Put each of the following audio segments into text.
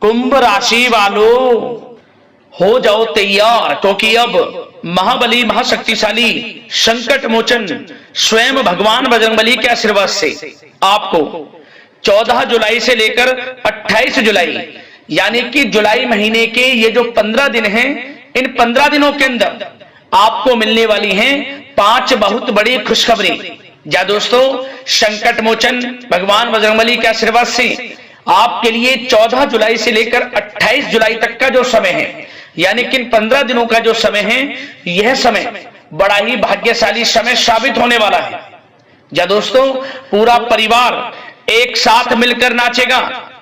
कुंभ राशि वालों हो जाओ तैयार, क्योंकि अब महाबली महाशक्तिशाली संकट मोचन स्वयं भगवान बजरंगबली के आशीर्वाद से आपको 14 जुलाई से लेकर 28 जुलाई यानी कि जुलाई महीने के ये जो 15 दिन हैं, इन 15 दिनों के अंदर आपको मिलने वाली हैं 5 बहुत बड़ी खुशखबरी। जा दोस्तों, संकट मोचन भगवान बजरंगबली के आशीर्वाद से आपके लिए 14 जुलाई से लेकर 28 जुलाई तक का जो समय है, यानी कि इन 15 दिनों का जो समय है, यह समय बड़ा ही भाग्यशाली समय साबित होने वाला है। जा दोस्तों, पूरा परिवार एक साथ मिलकर नाचेगा।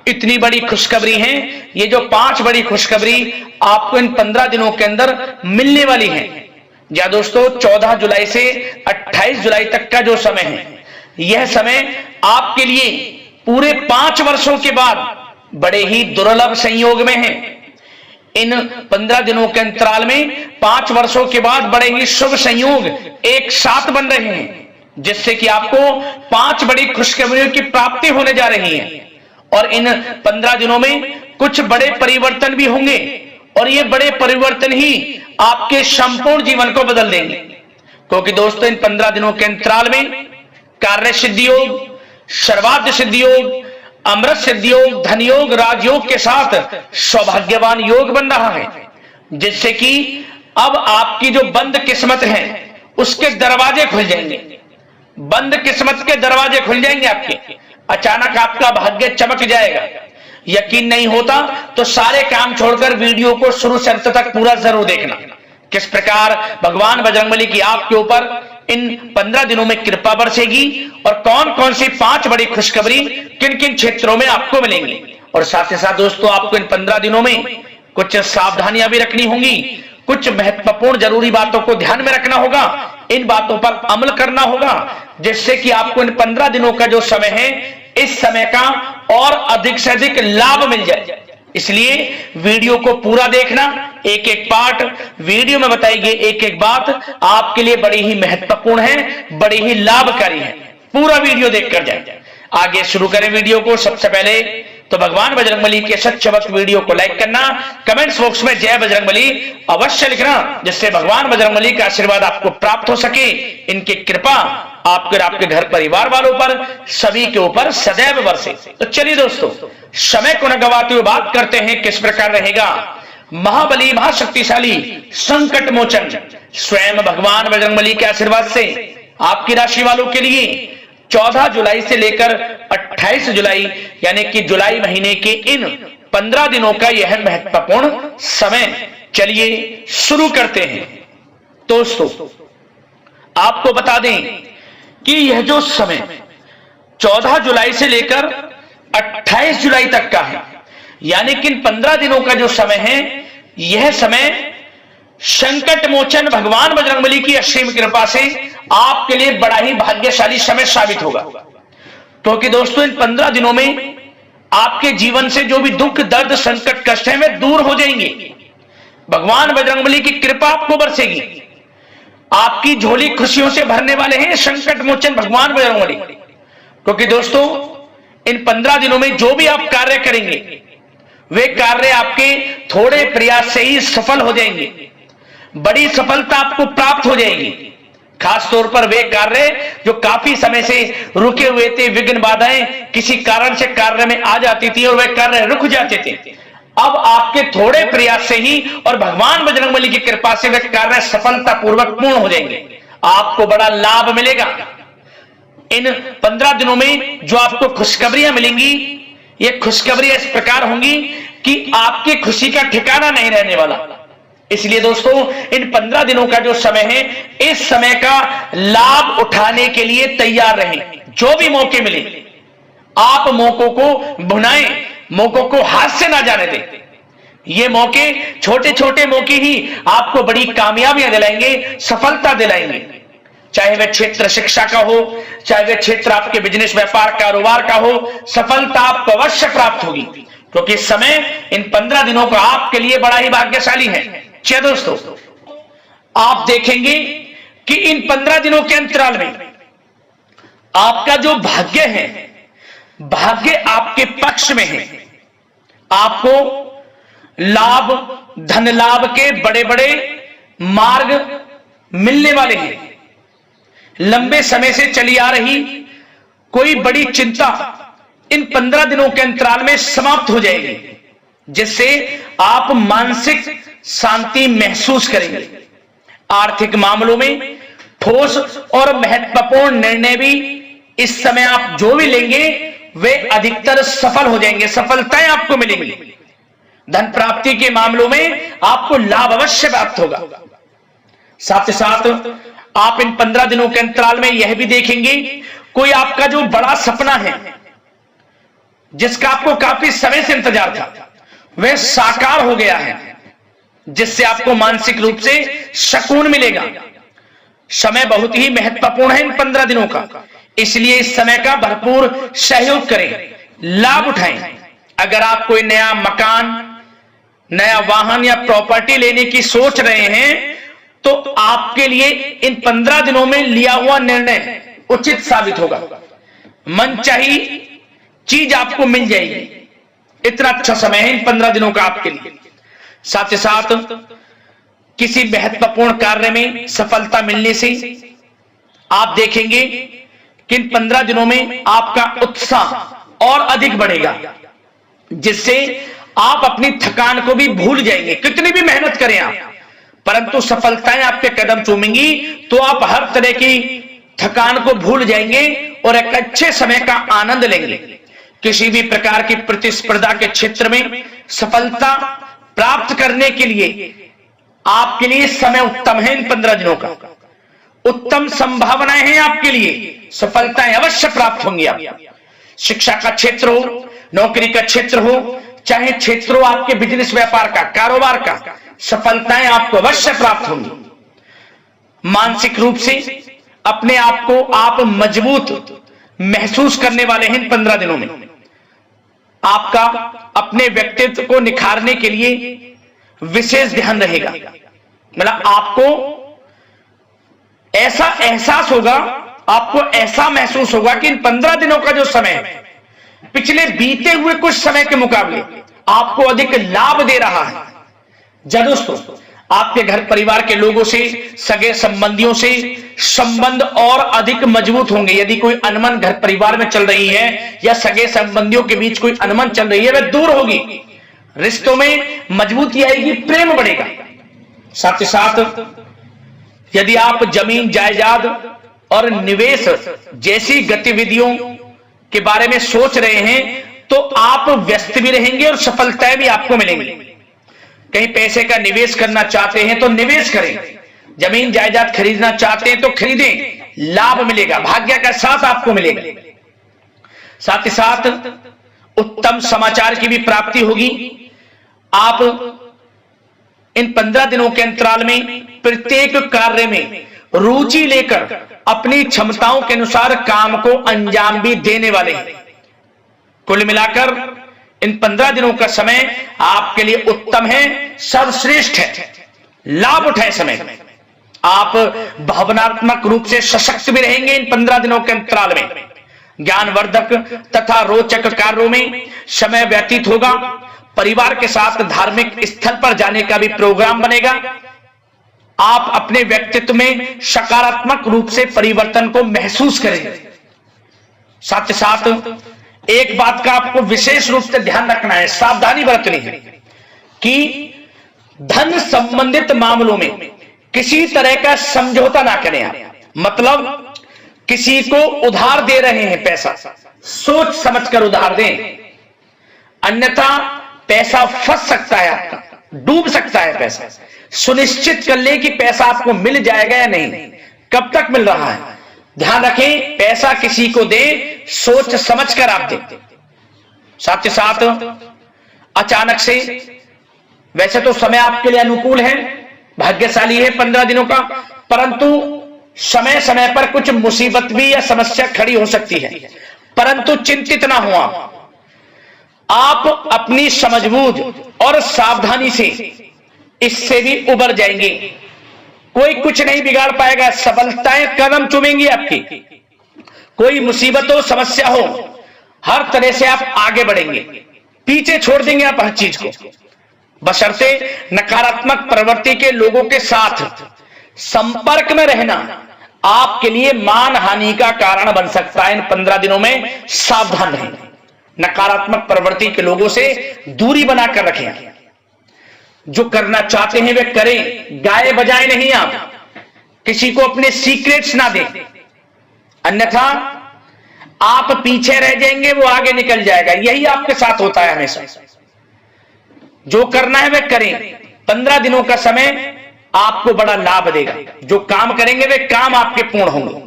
इतनी बड़ी खुशखबरी है। ये जो 5 बड़ी खुशखबरी आपको इन 15 दिनों के अंदर मिलने वाली है। जा दोस्तों, 14 जुलाई से 28 जुलाई तक का जो समय है, यह समय आपके लिए पूरे 5 वर्षों के बाद बड़े ही दुर्लभ संयोग में है। इन 15 दिनों के अंतराल में 5 वर्षों के बाद बड़े ही शुभ संयोग एक साथ बन रहे हैं, जिससे कि आपको 5 बड़ी खुशखबरियों की प्राप्ति होने जा रही है। और इन 15 दिनों में कुछ बड़े परिवर्तन भी होंगे, और ये बड़े परिवर्तन ही आपके संपूर्ण जीवन को बदल देंगे। क्योंकि दोस्तों, इन 15 दिनों के अंतराल में कार्य सिद्धि योग, सर्वार्थ सिद्धि योग, अमृत सिद्धि योग, धन योग, राजयोग के साथ सौभाग्यवान योग बन रहा है, जिससे कि अब आपकी जो बंद किस्मत है उसके दरवाजे खुल जाएंगे। बंद किस्मत के दरवाजे खुल जाएंगे आपके। अचानक आपका भाग्य चमक जाएगा। यकीन नहीं होता तो सारे काम छोड़कर वीडियो को शुरू से अंत तक पूरा जरूर देखना, किस प्रकार भगवान बजरंगबली की आपके ऊपर इन 15 दिनों में कृपा बरसेगी और कौन कौन सी 5 बड़ी खुशखबरी किन किन क्षेत्रों में आपको मिलेंगी। और साथ ही साथ दोस्तों, आपको इन 15 दिनों में कुछ सावधानियां भी रखनी होंगी, कुछ महत्वपूर्ण जरूरी बातों को ध्यान में रखना होगा, इन बातों पर अमल करना होगा, जिससे कि आपको इन 15 दिनों का जो समय है, इस समय का और अधिक से अधिक लाभ मिल जाए। इसलिए वीडियो को पूरा देखना। एक एक पार्ट वीडियो में बताई गई एक एक बात आपके लिए बड़ी ही महत्वपूर्ण है, बड़ी ही लाभकारी है। पूरा वीडियो देखकर जाए। आगे शुरू करें वीडियो को। सबसे पहले तो भगवान बजरंगबली के सच्चे भक्त वीडियो को लाइक करना, कमेंट्स बॉक्स में जय बजरंगबली अवश्य लिखना, जिससे भगवान बजरंगबली का आशीर्वाद आपको प्राप्त हो सके। इनकी कृपा आपके और आपके घर परिवार वालों पर, सभी के ऊपर सदैव बरसे। तो चलिए दोस्तों, समय को न गवाते हुए बात करते हैं किस प्रकार रहेगा महाबली महाशक्तिशाली संकट मोचन स्वयं भगवान बजरंगबली के आशीर्वाद से आपकी राशि वालों के लिए 14 जुलाई से लेकर 28 जुलाई यानी कि जुलाई महीने के इन 15 दिनों का यह महत्वपूर्ण समय। चलिए शुरू करते हैं। दोस्तों, आपको बता दें कि यह जो समय 14 जुलाई से लेकर 28 जुलाई तक का है, यानी कि इन 15 दिनों का जो समय है, यह समय संकट मोचन भगवान बजरंगबली की असीम कृपा से आपके लिए बड़ा ही भाग्यशाली समय साबित होगा। क्योंकि दोस्तों, इन 15 दिनों में आपके जीवन से जो भी दुख दर्द संकट कष्ट है, वे दूर हो जाएंगे। भगवान बजरंगबली की कृपा आपको बरसेगी। आपकी झोली खुशियों से भरने वाले हैं संकट मोचन भगवान बजरंगबली। क्योंकि दोस्तों, इन 15 दिनों में जो भी आप कार्य करेंगे, वे कार्य आपके थोड़े प्रयास से ही सफल हो जाएंगे। बड़ी सफलता आपको प्राप्त हो जाएगी। खास तौर पर वे कार्य जो काफी समय से रुके हुए थे, विघ्न बाधाएं किसी कारण से कार्य में आ जाती थी और वे कार्य रुक जाते थे, अब आपके थोड़े प्रयास से ही और भगवान बजरंगबली की कृपा से वे कार्य सफलतापूर्वक पूर्ण हो जाएंगे। आपको बड़ा लाभ मिलेगा। इन 15 दिनों में जो आपको खुशखबरियां मिलेंगी, ये खुशखबरियां इस प्रकार होंगी कि आपकी खुशी का ठिकाना नहीं रहने वाला। इसलिए दोस्तों, इन 15 दिनों का जो समय है, इस समय का लाभ उठाने के लिए तैयार रहें। जो भी मौके मिले आप मौकों को भुनाएं, मौकों को हाथ से ना जाने दें। ये मौके छोटे छोटे मौके ही आपको बड़ी कामयाबियां दिलाएंगे, सफलता दिलाएंगे। चाहे वह क्षेत्र शिक्षा का हो, चाहे वह क्षेत्र आपके बिजनेस व्यापार कारोबार का हो, सफलता आपको अवश्य प्राप्त होगी। क्योंकि इस समय इन 15 दिनों का आपके लिए बड़ा ही भाग्यशाली है। चलिए दोस्तों, आप देखेंगे कि इन 15 दिनों के अंतराल में आपका जो भाग्य है, भाग्य आपके पक्ष में है। आपको लाभ, धन लाभ के बड़े बड़े मार्ग मिलने वाले हैं। लंबे समय से चली आ रही कोई बड़ी चिंता इन 15 दिनों के अंतराल में समाप्त हो जाएगी, जिससे आप मानसिक शांति महसूस करेंगे। आर्थिक मामलों में ठोस और महत्वपूर्ण निर्णय भी इस समय आप जो भी लेंगे वे अधिकतर सफल हो जाएंगे, सफलताएं आपको मिलेंगी। धन प्राप्ति के मामलों में आपको लाभ अवश्य प्राप्त होगा। साथ ही साथ आप इन 15 दिनों के अंतराल में यह भी देखेंगे, कोई आपका जो बड़ा सपना है, जिसका आपको काफी समय से इंतजार था, वह साकार हो गया है, जिससे आपको मानसिक रूप से सुकून मिलेगा। समय बहुत ही महत्वपूर्ण है इन 15 दिनों का, इसलिए इस समय का भरपूर सहयोग करें, लाभ उठाएं। अगर आप कोई नया मकान, नया वाहन या प्रॉपर्टी लेने की सोच रहे हैं, तो आपके लिए इन 15 दिनों में लिया हुआ निर्णय उचित साबित होगा। मनचाही चीज आपको मिल जाएगी। इतना अच्छा समय है इन 15 दिनों का आपके लिए। साथ ही साथ किसी महत्वपूर्ण कार्य में सफलता मिलने से आप देखेंगे कि इन 15 दिनों में आपका उत्साह और अधिक बढ़ेगा, जिससे आप अपनी थकान को भी भूल जाएंगे। कितनी भी मेहनत करें आप, परंतु सफलताएं आपके कदम चूमेंगी तो आप हर तरह की थकान को भूल जाएंगे और एक अच्छे समय का आनंद लेंगे। किसी भी प्रकार की प्रतिस्पर्धा के क्षेत्र में सफलता प्राप्त करने के लिए आपके लिए समय उत्तम है। इन 15 दिनों का उत्तम संभावनाएं हैं आपके लिए, सफलताएं अवश्य प्राप्त होंगी। आप शिक्षा का क्षेत्र हो, नौकरी का क्षेत्र हो, चाहे क्षेत्र हो आपके बिजनेस व्यापार का, कारोबार का, सफलताएं आपको अवश्य प्राप्त होंगी। मानसिक रूप से अपने आप को आप मजबूत महसूस करने वाले हैं इन 15 दिनों में। आपका अपने व्यक्तित्व को निखारने के लिए विशेष ध्यान रहेगा। मतलब आपको ऐसा एहसास होगा, आपको ऐसा महसूस होगा कि इन 15 दिनों का जो समय है, पिछले बीते हुए कुछ समय के मुकाबले आपको अधिक लाभ दे रहा है। दोस्तों, आपके घर परिवार के लोगों से, सगे संबंधियों से संबंध और अधिक मजबूत होंगे। यदि कोई अनबन घर परिवार में चल रही है या सगे संबंधियों के बीच कोई अनबन चल रही है, वह दूर होगी, रिश्तों में मजबूती आएगी, प्रेम बढ़ेगा। साथ ही साथ यदि आप जमीन जायदाद और निवेश जैसी गतिविधियों के बारे में सोच रहे हैं, तो आप व्यस्त भी रहेंगे और सफलताएं भी आपको मिलेंगी। कहीं पैसे का निवेश करना चाहते हैं तो निवेश करें, जमीन जायदाद खरीदना चाहते हैं तो खरीदें, लाभ मिलेगा, भाग्य का साथ आपको मिलेगा। साथ ही साथ उत्तम समाचार की भी प्राप्ति होगी। आप इन 15 दिनों के अंतराल में प्रत्येक कार्य में रुचि लेकर अपनी क्षमताओं के अनुसार काम को अंजाम भी देने वाले हैं। कुल मिलाकर इन 15 दिनों का समय आपके लिए उत्तम है, सर्वश्रेष्ठ है। लाभ उठाए समय में। आप भावनात्मक रूप से सशक्त भी रहेंगे इन 15 दिनों के अंतराल में। ज्ञानवर्धक तथा रोचक कार्यों में समय व्यतीत होगा। परिवार के साथ धार्मिक स्थल पर जाने का भी प्रोग्राम बनेगा। आप अपने व्यक्तित्व में सकारात्मक रूप से परिवर्तन को महसूस करेंगे। साथ ही साथ एक बात का आपको विशेष रूप से ध्यान रखना है, सावधानी बरतनी है कि धन संबंधित मामलों में किसी तरह का समझौता ना करें आप। मतलब किसी को उधार दे रहे हैं पैसा, सोच समझकर उधार दें, अन्यथा पैसा फंस सकता है, आपका डूब सकता है पैसा। सुनिश्चित कर लें कि पैसा आपको मिल जाएगा या नहीं, कब तक मिल रहा है। ध्यान रखें, पैसा किसी को दे सोच समझकर आप दें। साथ ही साथ अचानक से, वैसे तो समय आपके लिए अनुकूल है, भाग्यशाली है 15 दिनों का, परंतु समय समय पर कुछ मुसीबत भी या समस्या खड़ी हो सकती है। परंतु चिंतित ना हो, आप अपनी समझबूझ और सावधानी से इससे भी उबर जाएंगे। कोई कुछ नहीं बिगाड़ पाएगा, सफलताएं कदम चूमेंगी आपकी। कोई मुसीबत हो, समस्या हो, हर तरह से आप आगे बढ़ेंगे। पीछे छोड़ देंगे आप हर चीज को, बशर्ते नकारात्मक प्रवृत्ति के लोगों के साथ संपर्क में रहना आपके लिए मान हानि का कारण बन सकता है। इन 15 दिनों में सावधान रहें, नकारात्मक प्रवृत्ति के लोगों से दूरी बनाकर रखें। जो करना चाहते हैं वे करें, गाए बजाए नहीं, आप किसी को अपने सीक्रेट्स ना दें, अन्यथा आप पीछे रह जाएंगे, वो आगे निकल जाएगा। यही आपके साथ होता है हमेशा। जो करना है वे करें। 15 दिनों का समय आपको बड़ा लाभ देगा। जो काम करेंगे वे काम आपके पूर्ण होंगे।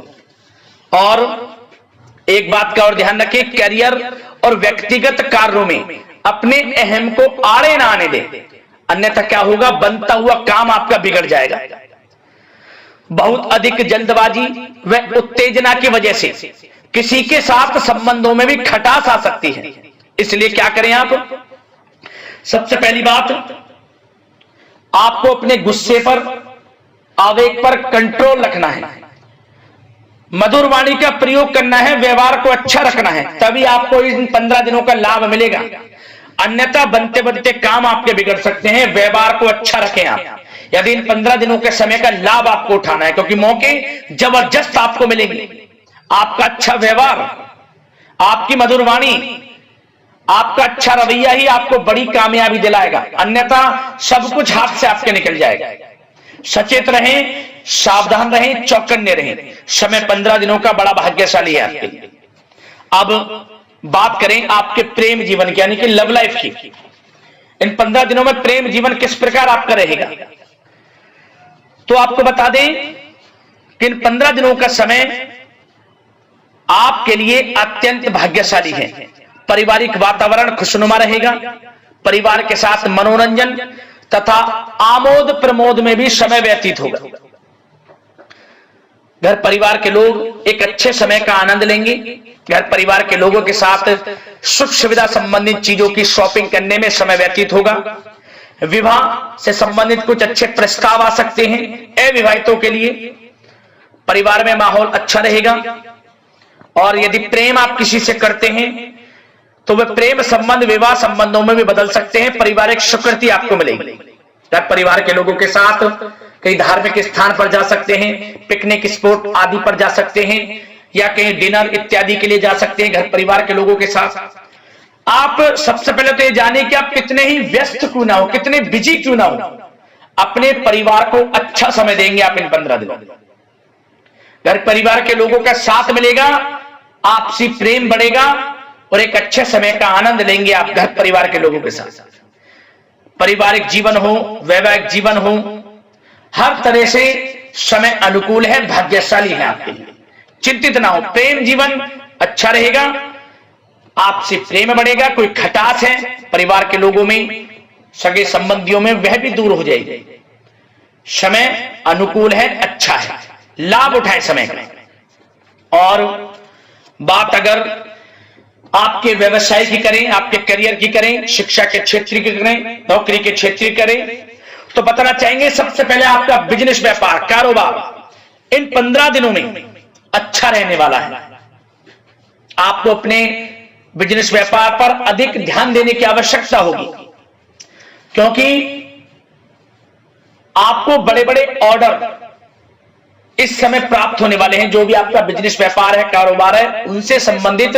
और एक बात का और ध्यान रखें, करियर और व्यक्तिगत कार्यों में अपने अहम को आड़े ना आने दें, अन्यथा क्या होगा, बनता हुआ काम आपका बिगड़ जाएगा। बहुत अधिक जल्दबाजी व उत्तेजना की वजह से किसी के साथ संबंधों में भी खटास आ सकती है। इसलिए क्या करें आप, सबसे पहली बात, आपको अपने गुस्से पर, आवेग पर कंट्रोल रखना है, मधुर वाणी का प्रयोग करना है, व्यवहार को अच्छा रखना है, तभी आपको इन 15 दिनों का लाभ मिलेगा। अन्यथा बनते बनते काम आपके बिगड़ सकते हैं। व्यवहार को अच्छा रखें आप, यदि इन 15 दिनों के समय का लाभ आपको उठाना है, क्योंकि मौके जबरदस्त आपको मिलेंगे। आपका अच्छा व्यवहार, आपकी मधुर वाणी, आपका अच्छा रवैया ही आपको बड़ी कामयाबी दिलाएगा, अन्यथा सब कुछ हाथ से आपके निकल जाएगा। सचेत रहें, सावधान रहें, चौकन्ने रहें। समय 15 दिनों का बड़ा भाग्यशाली है आपके लिए। अब बात करें आपके प्रेम जीवन की, यानी कि लव लाइफ की। इन 15 दिनों में प्रेम जीवन किस प्रकार आपका रहेगा, तो आपको बता दें कि इन 15 दिनों का समय आपके लिए अत्यंत भाग्यशाली है। पारिवारिक वातावरण खुशनुमा रहेगा, परिवार के साथ मनोरंजन तथा आमोद प्रमोद में भी समय व्यतीत होगा। घर परिवार के लोग एक अच्छे समय का आनंद लेंगे। घर परिवार के लोगों के साथ सुख सुविधा संबंधित चीजों की शॉपिंग करने में समय व्यतीत होगा। विवाह से संबंधित कुछ अच्छे प्रस्ताव आ सकते हैं अविवाहितों के लिए। परिवार में माहौल अच्छा रहेगा। और यदि प्रेम आप किसी से करते हैं तो वह प्रेम संबंध विवाह संबंधों में भी बदल सकते हैं। पारिवारिक स्वीकृति आपको मिलेगी। घर परिवार के लोगों के साथ कई धार्मिक स्थान पर जा सकते हैं, पिकनिक स्पॉट आदि पर जा सकते हैं, या कहीं डिनर इत्यादि के लिए जा सकते हैं घर परिवार के लोगों के साथ। आप सबसे पहले तो ये जाने कि आप कितने ही व्यस्त क्यों ना हो, कितने बिजी क्यों ना हो, अपने परिवार को अच्छा समय देंगे आप इन 15 दिनों। घर परिवार के लोगों का साथ मिलेगा, आपसी प्रेम बढ़ेगा और एक अच्छे समय का आनंद लेंगे आप घर परिवार के लोगों के साथ। पारिवारिक जीवन हो, वैवाहिक जीवन हो, हर तरह से समय अनुकूल है, भाग्यशाली है आपके लिए। चिंतित ना हो, प्रेम जीवन अच्छा रहेगा, आपसे प्रेम बढ़ेगा। कोई खटास है परिवार के लोगों में, सगे संबंधियों में, वह भी दूर हो जाएगी। समय अनुकूल है, अच्छा है, लाभ उठाए समय का। और बात अगर आपके व्यवसाय की करें, आपके करियर की करें, शिक्षा के क्षेत्र की करें, नौकरी के क्षेत्र की करें, तो बताना चाहेंगे सबसे पहले आपका बिजनेस, व्यापार, कारोबार इन 15 दिनों में अच्छा रहने वाला है। आपको अपने बिजनेस व्यापार पर अधिक ध्यान देने की आवश्यकता होगी, क्योंकि आपको बड़े बड़े ऑर्डर इस समय प्राप्त होने वाले हैं। जो भी आपका बिजनेस व्यापार है, कारोबार है, उनसे संबंधित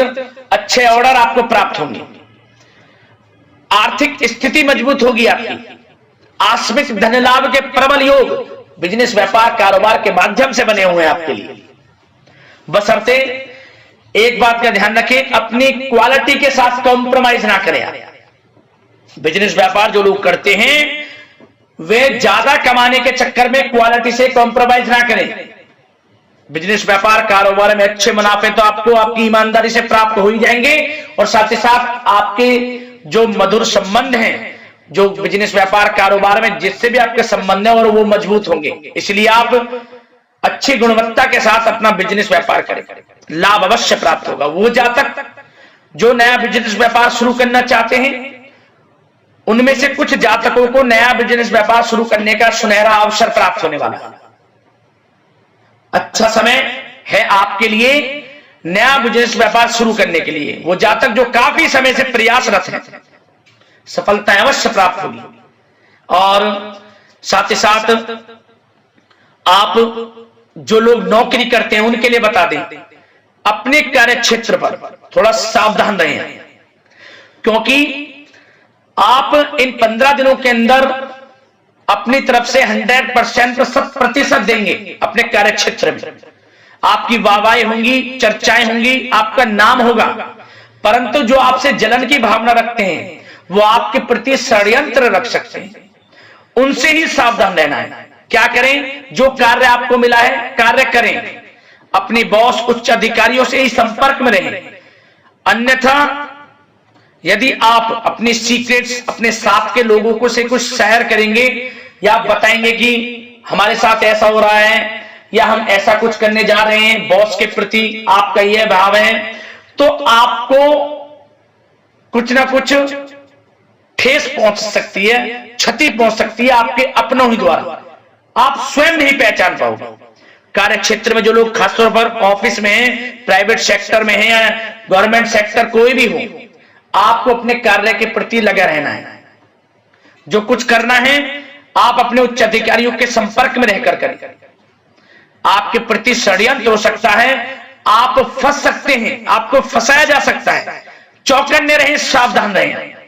अच्छे ऑर्डर आपको प्राप्त होंगे। आर्थिक स्थिति मजबूत होगी आपकी। आकस्मिक धन लाभ के प्रबल योग बिजनेस व्यापार कारोबार के माध्यम से बने हुए हैं आपके लिए। बशर्ते एक बात का ध्यान रखें, अपनी क्वालिटी के साथ कॉम्प्रोमाइज ना करें। बिजनेस व्यापार जो लोग करते हैं वे ज्यादा कमाने के चक्कर में क्वालिटी से कॉम्प्रोमाइज ना करें। बिजनेस व्यापार कारोबार में अच्छे मुनाफे तो आपको आपकी ईमानदारी से प्राप्त हो ही जाएंगे, और साथ ही साथ आपके जो मधुर संबंध हैं, जो बिजनेस व्यापार कारोबार में जिससे भी आपके संबंध है, और वो मजबूत होंगे। इसलिए आप अच्छी गुणवत्ता के साथ अपना बिजनेस व्यापार करें, लाभ अवश्य प्राप्त होगा। वो जातक जो नया बिजनेस व्यापार शुरू करना चाहते हैं, उनमें से कुछ जातकों को नया बिजनेस व्यापार शुरू करने का सुनहरा अवसर प्राप्त होने वाला है। अच्छा समय है आपके लिए नया बिजनेस व्यापार शुरू करने के लिए। वो जातक जो काफी समय से प्रयासरत हैं, सफलता अवश्य प्राप्त होगी। और साथ ही साथ आप जो लोग नौकरी करते हैं उनके लिए बता दें, अपने कार्य क्षेत्र पर थोड़ा सावधान रहें, क्योंकि आप इन 15 दिनों के अंदर अपनी तरफ से 100% 100% देंगे। अपने कार्य क्षेत्र में आपकी वाहवाही होंगी, चर्चाएं होंगी, आपका नाम होगा, परंतु जो आपसे जलन की भावना रखते हैं वो आपके प्रति षड्यंत्र रख सकते हैं, उनसे ही सावधान रहना है। क्या करें? जो कार्य आपको मिला है कार्य करें, अपनी बॉस उच्च अधिकारियों से ही संपर्क में रहें। अन्यथा यदि आप अपनी सीक्रेट्स अपने साथ के लोगों को से कुछ शेयर करेंगे या बताएंगे कि हमारे साथ ऐसा हो रहा है या हम ऐसा कुछ करने जा रहे हैं, बॉस के प्रति आपका यह भाव है, तो आपको कुछ ना कुछ ठेस पहुंच सकती है, क्षति पहुंच सकती है आपके अपनों ही द्वारा, आप स्वयं नहीं पहचान पाओगे। कार्य क्षेत्र में जो लोग खासतौर पर ऑफिस में हैं, प्राइवेट सेक्टर में हैं या गवर्नमेंट सेक्टर कोई भी हो, आपको अपने कार्य के प्रति लगा रहना है। जो कुछ करना है आप अपने उच्च अधिकारियों के संपर्क में रहकर करें। आपके प्रति षड्यंत्र हो सकता है, आप फंस सकते हैं, आपको फंसाया जा सकता है। चौकन्ने रहें, सावधान रहें।